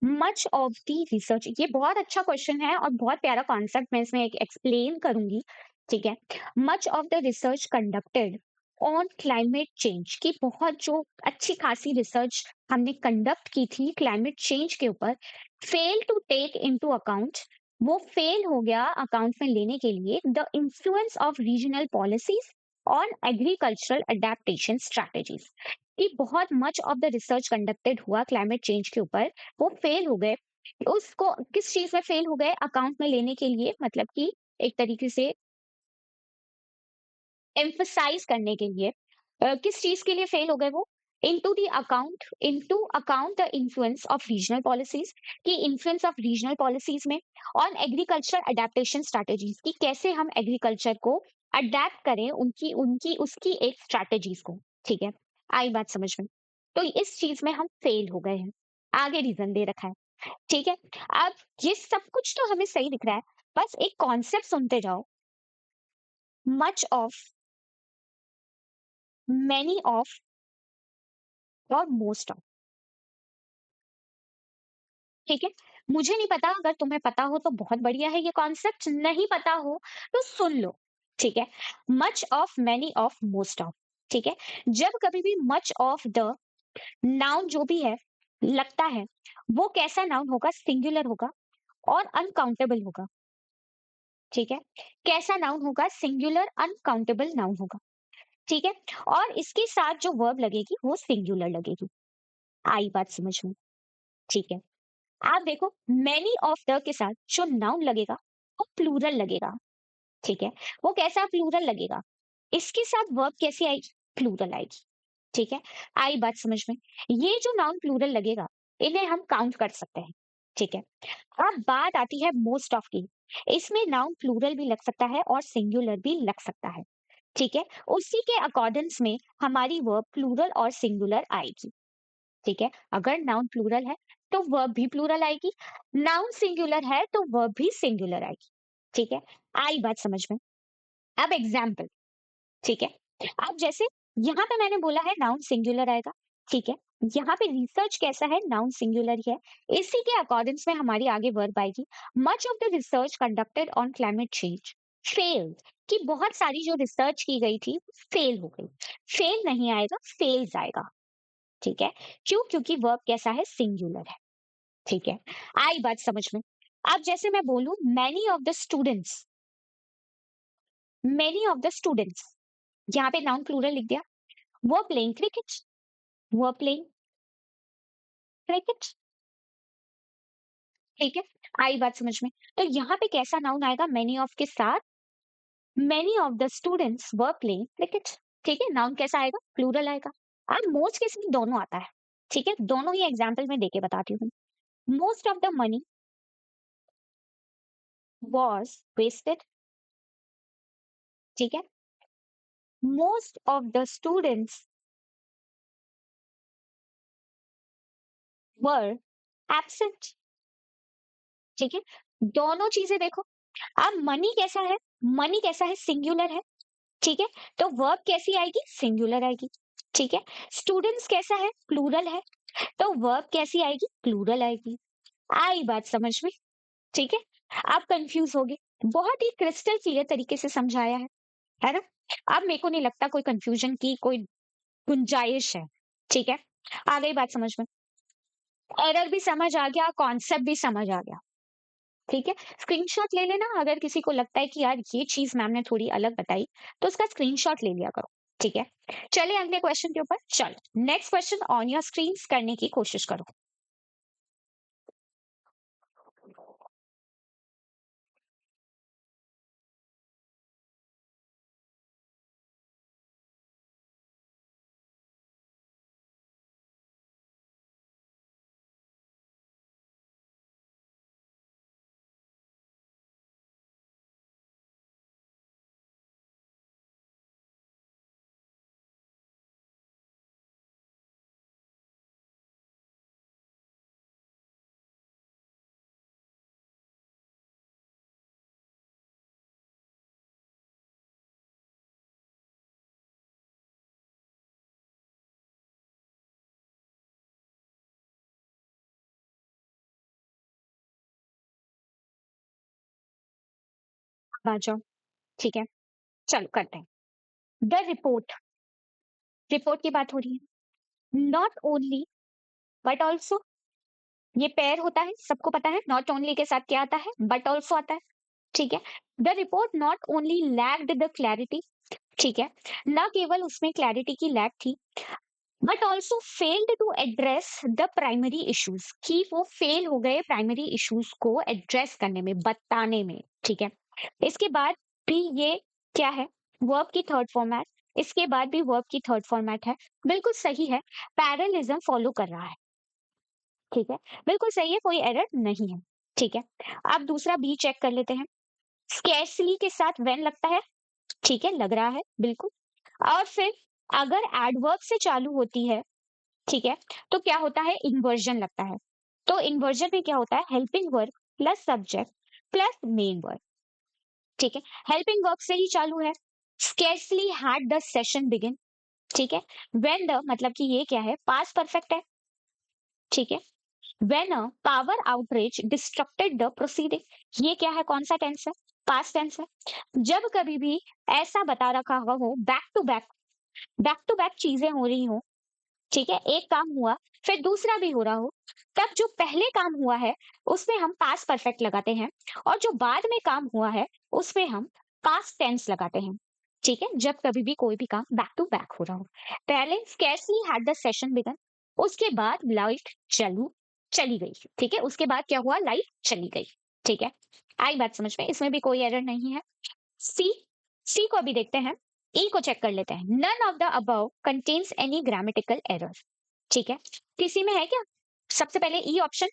मच ऑफ द रिसर्च, ये बहुत अच्छा क्वेश्चन है और बहुत प्यारा कॉन्सेप्ट, मैं इसमें एक एक्सप्लेन करूंगी, ठीक है। Much of the research conducted on climate change, की बहुत जो अच्छी खासी रिसर्च हमने कंडक्ट की थी क्लाइमेट चेंज के ऊपर, fail to take into account, वो फेल हो गया अकाउंट में लेने के लिए the influence of regional policies, on agricultural adaptation strategies, कि बहुत much of the research conducted हुआ क्लाइमेट चेंज के ऊपर, वो फेल हो गए। उसको किस चीज में फेल हो गए अकाउंट में लेने के लिए, मतलब कि एक तरीके से एम्फसाइज करने के लिए, किस चीज के लिए फेल हो गए वो, into account the influence of regional policies, की इन्फ्लुएंस ऑफ रीजनल पॉलिसीज में, ऑन एग्रीकल्चर अडेप्टेशन स्ट्रैटेजीज, की कैसे हम एग्रीकल्चर को अडेप्ट करें उनकी उनकी उसकी एक स्ट्रैटेजीज को। ठीक है, आई बात समझ में? तो इस चीज में हम फेल हो गए हैं, आगे रीजन दे रखा है। ठीक है, अब ये सब कुछ तो हमें सही दिख रहा है, बस एक कॉन्सेप्ट सुनते जाओ, मच ऑफ, मैनी ऑफ और मोस्ट ऑफ। ठीक है, मुझे नहीं पता, अगर तुम्हें पता हो तो बहुत बढ़िया है, ये कॉन्सेप्ट नहीं पता हो तो सुन लो। ठीक है, much of, many of, most of. ठीक है, जब कभी भी मच ऑफ द नाउन जो भी है लगता है, वो कैसा नाउन होगा, सिंगुलर होगा और अनकाउंटेबल होगा। ठीक है, कैसा नाउन होगा, सिंगुलर अनकाउंटेबल नाउन होगा। ठीक है, और इसके साथ जो वर्ब लगेगी वो सिंगुलर लगेगी। आई बात समझ में? ठीक है, आप देखो, मैनी ऑफ द के साथ जो नाउन लगेगा वो प्लूरल लगेगा। ठीक है, वो कैसा प्लूरल लगेगा, इसके साथ वर्ब कैसी आएगी, प्लूरल आएगी। ठीक है, आई बात समझ में? ये जो नाउन प्लूरल लगेगा, इन्हें हम काउंट कर सकते हैं। ठीक है, अब बात आती है मोस्ट ऑफ की। इसमें नाउन प्लूरल भी लग सकता है और सिंगुलर भी लग सकता है। ठीक है, उसी के अकॉर्डेंस में हमारी वर्ब प्लूरल और सिंगुलर आएगी। ठीक है, अगर नाउन प्लूरल है तो वर्ब भी प्लूरल आएगी, नाउन सिंगुलर है तो वर्ब भी सिंगुलर आएगी। ठीक है, आई बात समझ में? अब एग्जाम्पल। ठीक है, अब जैसे यहाँ पे मैंने बोला है नाउन सिंगुलर आएगा। ठीक है, यहाँ पे रिसर्च कैसा है, नाउन सिंगुलर ही है, इसी के अकॉर्डिंग्स में हमारी आगे वर्ब आएगी। Much of the research conducted on climate change failed, कि बहुत सारी जो रिसर्च की गई थी फेल हो गई। फेल नहीं आएगा, फेल्स आएगा। ठीक है, क्यों? क्योंकि वर्ब कैसा है, सिंगुलर है। ठीक है, आई बात समझ में? अब जैसे मैं बोलूं मैनी ऑफ द स्टूडेंट्स, यहाँ पे नाउन प्लूरल लिख दिया। वो प्लेइंग क्रिकेट, वो प्लेइंग क्रिकेट। ठीक है, आई बात समझ में? तो यहाँ पे कैसा नाउन आएगा, मैनी ऑफ के साथ, many of the students were playing cricket. ठीक है, नाउन कैसा आएगा, प्लूरल आएगा। अब मोस्ट केस में दोनों आता है। ठीक है, दोनों ही एग्जाम्पल में देके बताती हूँ। Most of the money was wasted. ठीक है, most of the students were absent. ठीक है, दोनों चीजें देखो। अब मनी कैसा है, मनी कैसा है, सिंगुलर है। ठीक है, तो वर्ब कैसी आएगी, सिंगुलर आएगी। ठीक है, स्टूडेंट्स कैसा है, प्लूरल है, तो वर्ब कैसी आएगी, प्लूरल आएगी। आई बात समझ में? ठीक है, आप कंफ्यूज हो गए, बहुत ही क्रिस्टल क्लियर तरीके से समझाया है ना? अब मेरे को नहीं लगता कोई कंफ्यूजन की कोई गुंजाइश है। ठीक है, आ गई बात समझ में? एरर भी समझ आ गया, कॉन्सेप्ट भी समझ आ गया। ठीक है, स्क्रीनशॉट ले लेना, अगर किसी को लगता है कि यार ये चीज मैम ने थोड़ी अलग बताई, तो उसका स्क्रीनशॉट ले लिया करो। ठीक है, चलिए अगले क्वेश्चन के ऊपर। चलो, next question on your screen करने की कोशिश करो। आ जाओ। ठीक है, चलो करते हैं। द रिपोर्ट, रिपोर्ट की बात हो रही है। नॉट ओनली बट ऑल्सो, ये पेयर होता है, सबको पता है। नॉट ओनली के साथ क्या आता है, बट ऑल्सो आता है। ठीक है, the report not only lacked the clarity, ठीक है? ना केवल उसमें क्लैरिटी की लैक थी, but also failed to address the primary issues, कि वो फेल हो गए प्राइमरी इश्यूज को एड्रेस करने में, बताने में। ठीक है, इसके बाद भी ये क्या है, वर्ब की थर्ड फॉर्मेट, इसके बाद भी वर्ब की थर्ड फॉर्मेट है, बिल्कुल सही है, पैरेललिज्म फॉलो कर रहा है। ठीक है, बिल्कुल सही है, कोई एरर नहीं है। ठीक है, अब दूसरा बी चेक कर लेते हैं। स्कैर्सली के साथ व्हेन लगता है, ठीक है, लग रहा है बिल्कुल। और फिर अगर एडवर्ब से चालू होती है, ठीक है, तो क्या होता है, इन्वर्जन लगता है। तो इन्वर्जन में क्या होता है, helping verb plus subject plus main verb. ठीक है, हेल्पिंग वर्ब से ही चालू है। Scarcely had the session begin, ठीक है। व्हेन द मतलब कि ये क्या है, पास्ट परफेक्ट है। ठीक है, when a power outreach distracted the proceeding, ये क्या है, कौन सा टेंस है, पास्ट टेंस है। जब कभी भी ऐसा बता रखा हो, बैक टू बैक चीजें हो रही हो, ठीक है, एक काम हुआ फिर दूसरा भी हो रहा हो, तब जो पहले काम हुआ है उसमें हम पास्ट परफेक्ट लगाते हैं, और जो बाद में काम हुआ है उसमें हम पास्ट टेंस लगाते हैं। ठीक है, जब कभी भी कोई भी काम बैक टू बैक हो रहा हो। पहले scarcely had the session began, उसके बाद लाइट चली गई। ठीक है, उसके बाद क्या हुआ, लाइट चली गई। ठीक है, आई बात समझ में, इसमें भी कोई एरर नहीं है। सी, सी को अभी देखते हैं। ई को चेक कर लेते हैं। None of the above contains any grammatical error, ठीक है, किसी में है क्या, सबसे पहले ई ऑप्शन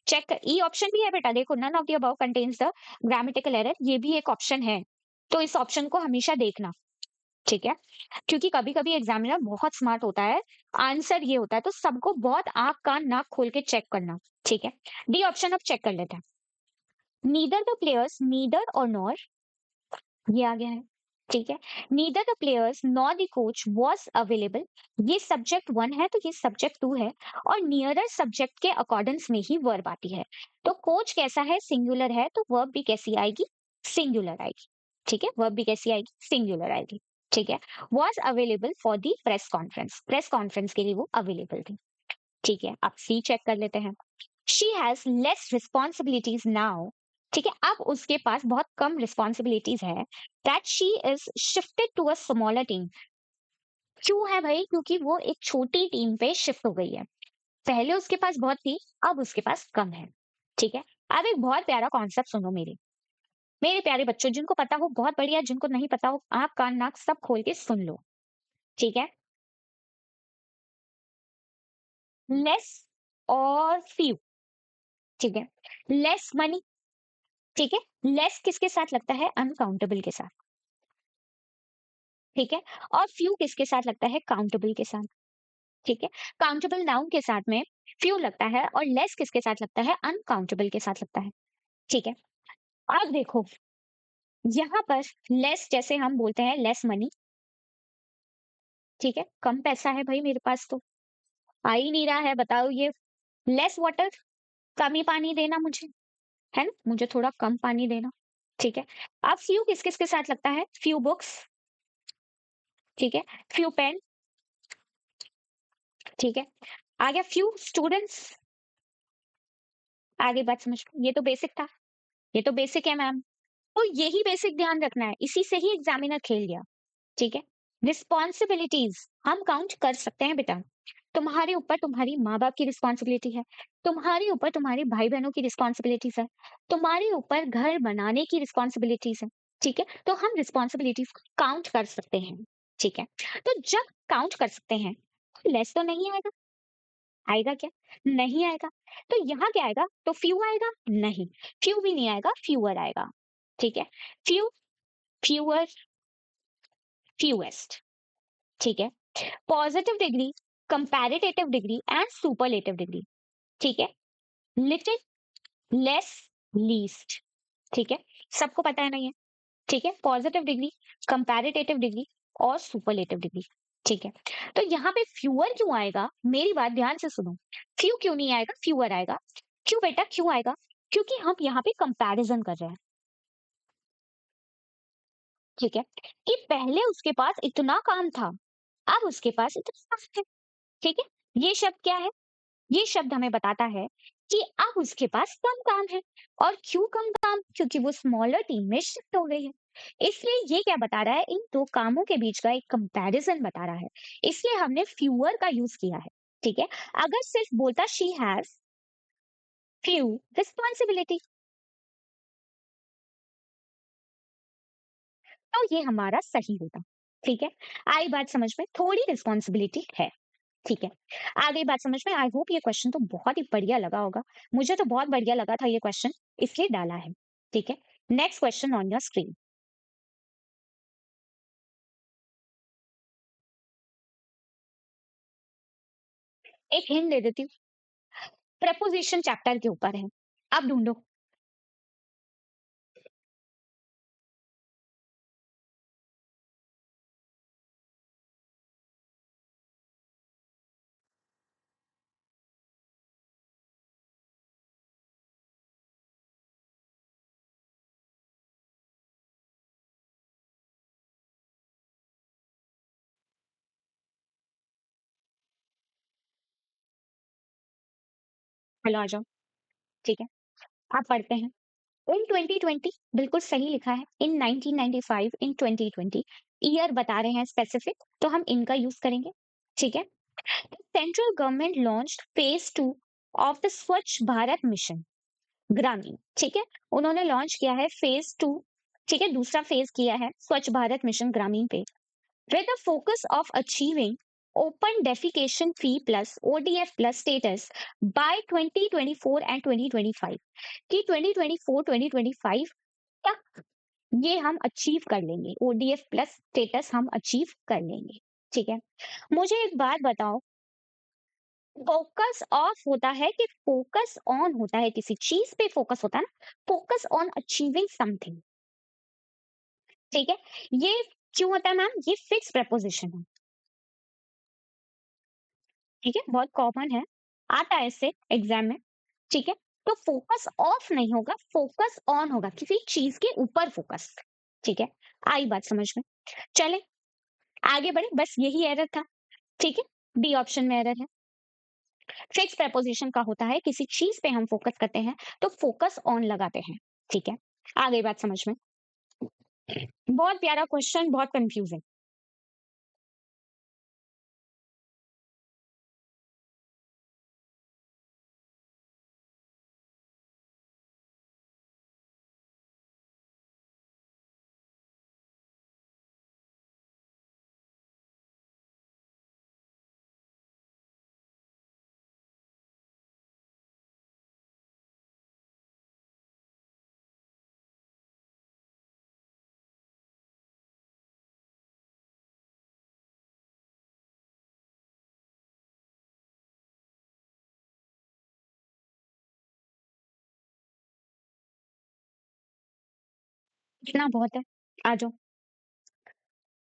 चेक कर, ई ऑप्शन भी है बेटा, देखो, none of the above contains the grammatical error, ये भी एक ऑप्शन है, तो इस ऑप्शन को हमेशा देखना। ठीक है, क्योंकि कभी कभी एग्जामिनर बहुत स्मार्ट होता है, आंसर ये होता है, तो सबको बहुत आंख कान नाक खोल के चेक करना। ठीक है, डी ऑप्शन अब चेक कर लेते हैं। नीदर द प्लेयर्स, नीदर और नॉर, ये आ गया है। ठीक है, neither the players nor the coach was available, ये सब्जेक्ट वन है तो ये सब्जेक्ट टू है, और नियरर सब्जेक्ट के अकॉर्डेंस में ही वर्ब आती है। तो कोच कैसा है, सिंगुलर है, तो वर्ब भी कैसी आएगी, सिंगुलर आएगी। ठीक है, वर्ब भी कैसी आएगी, सिंगुलर आएगी। ठीक है, was available for the press conference के लिए वो अवेलेबल थी। ठीक है, अब सी चेक कर लेते हैं। She has less responsibilities now, ठीक है, अब उसके पास बहुत कम रिस्पॉन्सिबिलिटीज है। That she is shifted to a smaller team, क्यों है भाई, क्योंकि वो एक छोटी टीम पे शिफ्ट हो गई है। पहले उसके पास बहुत थी, अब उसके पास कम है। ठीक है, अब एक बहुत प्यारा कॉन्सेप्ट सुनो मेरे मेरे प्यारे बच्चों, जिनको पता हो बहुत बढ़िया, जिनको नहीं पता हो आंख कान नाक सब खोल के सुन लो। ठीक है, लेस और फ्यू, ठीक है, लेस मनी, ठीक है, लेस किसके साथ लगता है, अनकाउंटेबल के साथ। ठीक है, और फ्यू किसके साथ लगता है, काउंटेबल के साथ। ठीक है, काउंटेबल नाउन के साथ में फ्यू लगता है, और लेस किसके साथ लगता है, अनकाउंटेबल के साथ लगता है। ठीक है, अब देखो, यहाँ पर लेस जैसे हम बोलते हैं लेस मनी, ठीक है, कम पैसा है भाई मेरे पास, तो आ ही नहीं रहा है, बताओ ये। लेस वाटर, कम ही पानी देना मुझे, है ना, मुझे थोड़ा कम पानी देना। ठीक है, अब फ्यू किस किस के साथ लगता है, फ्यू बुक्स, ठीक है, फ्यू पेन, ठीक है, आ गया फ्यू स्टूडेंट्स। आगे बात समझ में? ये तो बेसिक था, ये तो बेसिक है मैम। तो यही बेसिक ध्यान रखना है, इसी से ही एग्जामिनर खेल गया। ठीक है, रिस्पॉन्सिबिलिटीज हम काउंट कर सकते हैं बेटा। तुम्हारे ऊपर तुम्हारी माँ बाप की रिस्पॉन्सिबिलिटी है, तुम्हारे ऊपर तुम्हारे भाई बहनों की रिस्पॉन्सिबिलिटीज है, तुम्हारे ऊपर घर बनाने की रिस्पॉन्सिबिलिटीज है। ठीक है, तो हम रिस्पॉन्सिबिलिटीज काउंट कर सकते हैं। ठीक है, तो जब काउंट कर सकते हैं, लेस तो नहीं आएगा, आएगा क्या, नहीं आएगा। तो यहाँ क्या आएगा, तो फ्यू आएगा, नहीं, फ्यू भी नहीं आएगा, फ्यूअर आएगा। ठीक है, फ्यू, फ्यूअर, फ्यूएस्ट। ठीक है, positive degree, comparative degree and superlative degree. ठीक है, लिटिल, लेस, लीस्ट। ठीक है, सबको पता है ना ये। ठीक है, पॉजिटिव डिग्री, कंपैरेटिव डिग्री और सुपरलेटिव डिग्री। ठीक है, तो यहाँ पे फ्यूअर क्यों आएगा, मेरी बात ध्यान से सुनो। फ्यू क्यों नहीं आएगा, फ्यूअर आएगा। क्यों बेटा, क्यों आएगा, क्योंकि हम यहाँ पे कंपैरिजन कर रहे हैं। ठीक है, कि पहले उसके पास इतना काम था, अब उसके पास इतना काम है। ठीक है, ये शब्द क्या है, ये शब्द हमें बताता है कि अब उसके पास कम काम है। और क्यों कम काम? क्योंकि वो स्मॉलर टीम में शिफ्ट हो गई है। इसलिए ये क्या बता रहा है? इन दो कामों के बीच का एक कंपैरिजन बता रहा है। इसलिए हमने फ्यूअर का यूज किया है। ठीक है। अगर सिर्फ बोलता शी हैज फ्यू रिस्पॉन्सिबिलिटी, तो ये हमारा सही होता। ठीक है। आई बात समझ में? थोड़ी रिस्पॉन्सिबिलिटी है। ठीक है। आगे बात समझ में? आई होप ये क्वेश्चन तो बहुत ही बढ़िया लगा होगा। मुझे तो बहुत बढ़िया लगा था ये क्वेश्चन, इसलिए डाला है। ठीक है। Next question on your screen. एक हिंट दे देती हूँ। प्रपोजिशन चैप्टर के ऊपर है। आप ढूंढो। चलो आ जाओ। ठीक है। आप पढ़ते हैं। इन 2020 बिल्कुल सही लिखा है। इन 1995, इन 2020 ईयर बता रहे हैं स्पेसिफिक, तो हम इनका यूज करेंगे। ठीक है। Central government launched phase 2 of the स्वच्छ भारत मिशन ग्रामीण। ठीक है। उन्होंने लॉन्च किया है फेज 2। ठीक है। दूसरा फेज किया है स्वच्छ भारत मिशन ग्रामीण पे, with a focus of achieving open defecation free plus ODF plus status by 2024 and 2025, कि 2024 2025 तक ये हम अचीव कर लेंगे, ODF प्लस स्टेटस हम अचीव कर लेंगे। ठीक है। मुझे एक बात बताओ, फोकस ऑफ होता है कि फोकस ऑन होता है? किसी चीज पे फोकस होता है ना, फोकस ऑन अचीविंग समथिंग। ठीक है। ये क्यों होता है मैम? ये फिक्स प्रपोजिशन है। ठीक है। बहुत कॉमन है, आता है इससे एग्जाम में। ठीक है। तो फोकस ऑफ नहीं होगा, फोकस ऑन होगा, किसी चीज के ऊपर फोकस। ठीक है। आई बात समझ में? चले आगे बढ़े, बस यही एरर था। ठीक है। डी ऑप्शन में एरर है। फिक्स प्रपोजिशन का होता है किसी चीज पे हम फोकस करते हैं तो फोकस ऑन लगाते हैं। ठीक है। आगे बात समझ में? बहुत प्यारा क्वेश्चन, बहुत कंफ्यूजिंग। इतना बहुत है। आ जाओ।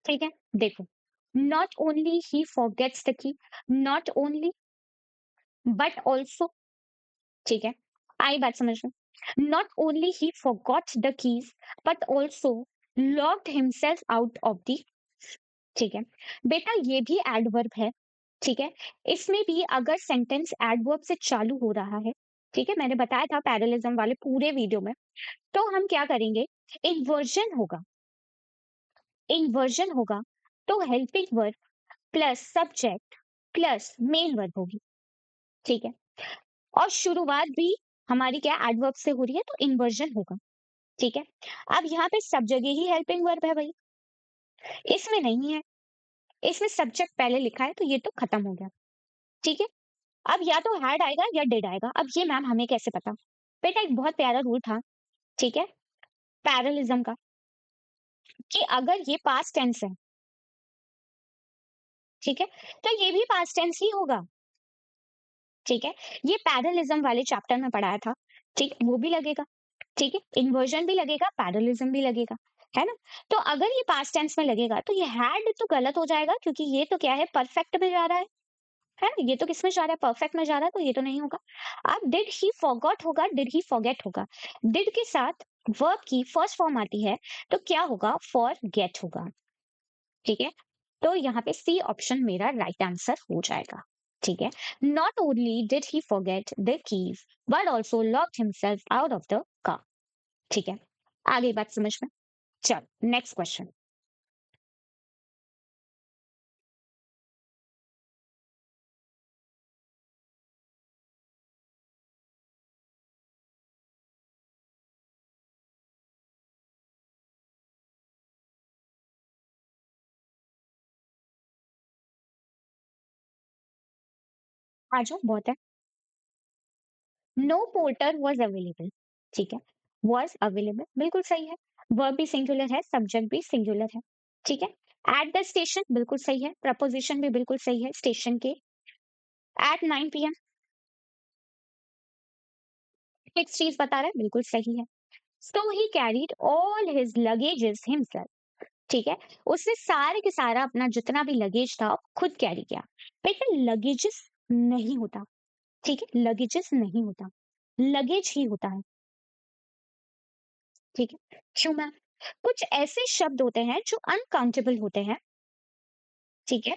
ठीक है। देखो, not only he forgets the key, not only but also. ठीक है। आई बात समझ में? Not only he forgot the keys but also locked himself out of the. ठीक है। बेटा ये भी एडवर्ब है। ठीक है। इसमें भी अगर सेंटेंस एडवर्ब से चालू हो रहा है, ठीक है, मैंने बताया था पैरेललिज्म वाले पूरे वीडियो में, तो हम क्या करेंगे? इन्वर्जन होगा। इन्वर्जन होगा तो helping verb plus subject plus main verb होगी। ठीक है। और शुरुआत भी हमारी क्या एडवर्ब से हो रही है, तो इन्वर्जन होगा। ठीक है। अब यहाँ पे सब जगह ही हेल्पिंग वर्ब है भाई, इसमें नहीं है। इसमें सब्जेक्ट पहले लिखा है तो ये तो खत्म हो गया। ठीक है। अब या तो हैड आएगा या डिड आएगा। अब ये मैम हमें कैसे पता? बेटा एक बहुत प्यारा रूल था, ठीक है, पैरेललिज्म का, कि अगर ये पास्ट टेंस है, ठीक है, तो ये भी पास्ट टेंस ही होगा। ठीक है। ये पैरेललिज्म वाले चैप्टर में पढ़ाया था। ठीक, वो भी लगेगा। ठीक है। इन्वर्जन भी लगेगा, पैरेललिज्म भी लगेगा, है ना? तो अगर ये पास्ट टेंस में लगेगा तो ये हैड तो गलत हो जाएगा, क्योंकि ये तो क्या है, परफेक्ट में जा रहा है ना? ये तो किसमें जा रहा है? परफेक्ट में जा रहा है, तो ये तो नहीं होगा। अब डिड ही फॉरगॉट होगा, डिड ही फॉरगेट होगा। डिड के साथ वर्ब की फर्स्ट फॉर्म आती है, तो क्या होगा? फॉर गेट होगा। ठीक है। तो यहाँ पे सी ऑप्शन मेरा राइट आंसर हो जाएगा। ठीक है। Not only did he forget the keys but also locked himself out of the car. ठीक है, आ गई बात समझ में? चल नेक्स्ट क्वेश्चन। आ जाओ, बहुत है। No porter was available. ठीक है, वॉज अवेलेबल बिल्कुल सही है। वर्ब भी सिंगुलर है, सब्जेक्ट भी सिंगुलर है। ठीक है। एट द स्टेशन बिल्कुल सही है, प्रपोजिशन भी बिल्कुल सही है स्टेशन के। एट 9 PM फिक्स चीज बता रहा है, बिल्कुल सही है। So he carried all his luggages himself. ठीक है, उसने सारे के सारा अपना जितना भी लगेज था खुद कैरी किया। लेकिन लगेजेस नहीं होता। ठीक है, लगेजेस नहीं होता, लगेज ही होता है। ठीक है, क्यों मैम? कुछ ऐसे शब्द होते हैं जो अनकाउंटेबल होते हैं। ठीक है,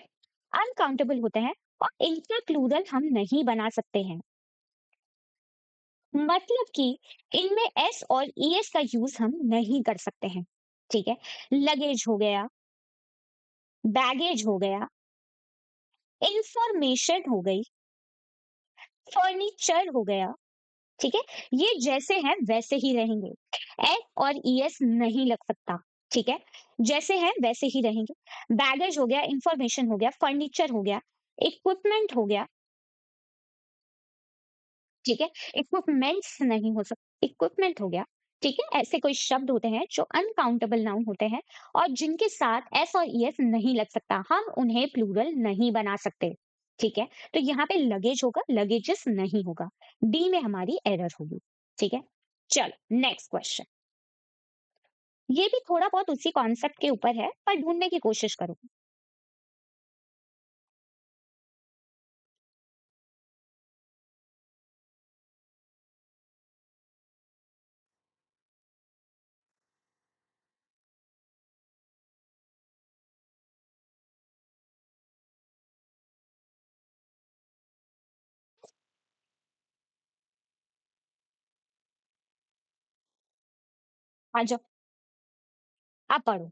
अनकाउंटेबल होते हैं और इनका प्लूरल हम नहीं बना सकते हैं। मतलब कि इनमें एस और ईएस का यूज हम नहीं कर सकते हैं। ठीक है, लगेज हो गया, बैगेज हो गया, इंफॉर्मेशन हो गई, फर्नीचर हो गया। ठीक है, ये जैसे हैं वैसे ही रहेंगे। एस और ईएस नहीं लग सकता। ठीक है, जैसे हैं वैसे ही रहेंगे। बैगेज हो गया, इंफॉर्मेशन हो गया, फर्नीचर हो गया, इक्विपमेंट हो गया। ठीक है, इक्विपमेंट्स नहीं हो सकते, इक्विपमेंट हो गया। ठीक है, ऐसे कोई शब्द होते हैं जो अनकाउंटेबल नाउन होते हैं और जिनके साथ एस और ईएस नहीं लग सकता, हम उन्हें प्लूरल नहीं बना सकते। ठीक है, तो यहाँ पे लगेज होगा, लगेजेस नहीं होगा। डी में हमारी एरर होगी। ठीक है, चलो नेक्स्ट क्वेश्चन। ये भी थोड़ा बहुत उसी कॉन्सेप्ट के ऊपर है पर ढूंढने की कोशिश करो। आ जाओ, आप पढ़ो।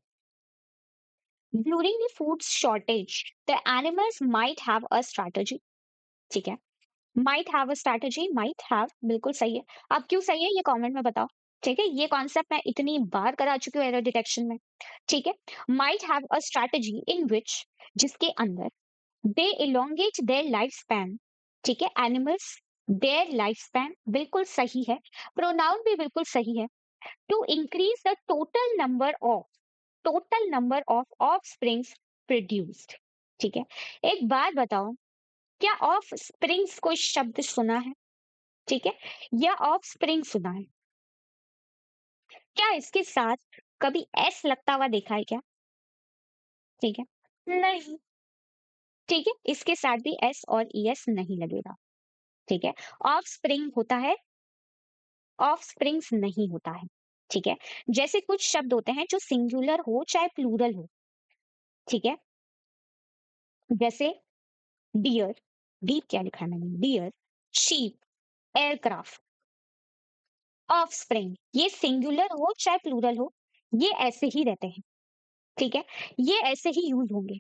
During the food shortage the animals might have a strategy. ठीक है, might have a strategy, might have बिल्कुल सही है। अब क्यों सही है ये कमेंट में बताओ। ठीक है, ये कॉन्सेप्ट मैं इतनी बार करा चुकी हूँ एरर डिटेक्शन में। ठीक है, might have a strategy in which, जिसके अंदर they elongate their life span. ठीक है, एनिमल्स देयर लाइफ स्पैन बिल्कुल सही है। प्रोनाउन भी बिल्कुल सही है। To increase the total number of offsprings produced. ठीक है, एक बात बताओ, क्या ऑफ स्प्रिंग्स कोई शब्द सुना है? ठीक है, या ऑफ स्प्रिंग सुना है? क्या इसके साथ कभी एस लगता हुआ देखा है क्या? ठीक है, नहीं। ठीक है, इसके साथ भी एस और ईएस नहीं लगेगा। ठीक है, ऑफ स्प्रिंग होता है, ऑफ स्प्रिंग्स नहीं होता है। ठीक है, जैसे कुछ शब्द होते हैं जो सिंगुलर हो चाहे प्लूरल हो। ठीक है, जैसे डियर, डी क्या लिखा है मैंने, deer, sheep, aircraft, offspring, ये सिंगुलर हो चाहे प्लूरल हो, ये ऐसे ही रहते हैं। ठीक है, ये ऐसे ही यूज होंगे,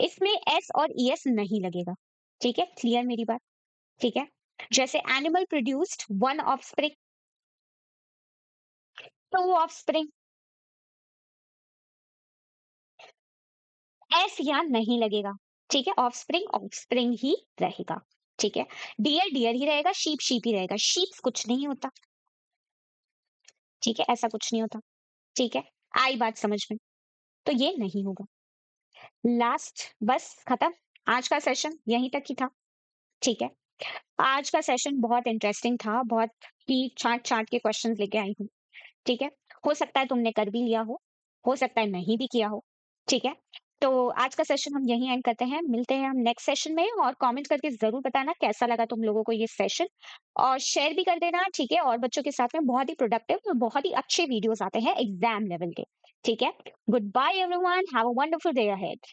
इसमें एस और ईएस नहीं लगेगा। ठीक है, क्लियर मेरी बात? ठीक है, जैसे animal produced one offspring, two offspring, S यहाँ नहीं लगेगा। ठीक है, ऑफस्प्रिंग ऑफस्प्रिंग ही रहेगा। ठीक है, डियर डियर ही रहेगा, शीप शीप ही रहेगा, शीप्स कुछ नहीं होता। ठीक है, ऐसा कुछ नहीं होता। ठीक है, आई बात समझ में? तो ये नहीं होगा। लास्ट, बस खत्म। आज का सेशन यहीं तक ही था। ठीक है, आज का सेशन बहुत इंटरेस्टिंग था, बहुत ही छांट छांट के क्वेश्चंस लेके आई हूँ। ठीक है, हो सकता है तुमने कर भी लिया हो सकता है नहीं भी किया हो। ठीक है, तो आज का सेशन हम यहीं एंड करते हैं, मिलते हैं हम नेक्स्ट सेशन में, और कमेंट करके जरूर बताना कैसा लगा तुम लोगों को ये सेशन, और शेयर भी कर देना। ठीक है, और बच्चों के साथ में बहुत ही प्रोडक्टिव और बहुत ही अच्छे वीडियोस आते हैं एग्जाम लेवल के। ठीक है, goodbye everyone, have a wonderful day ahead.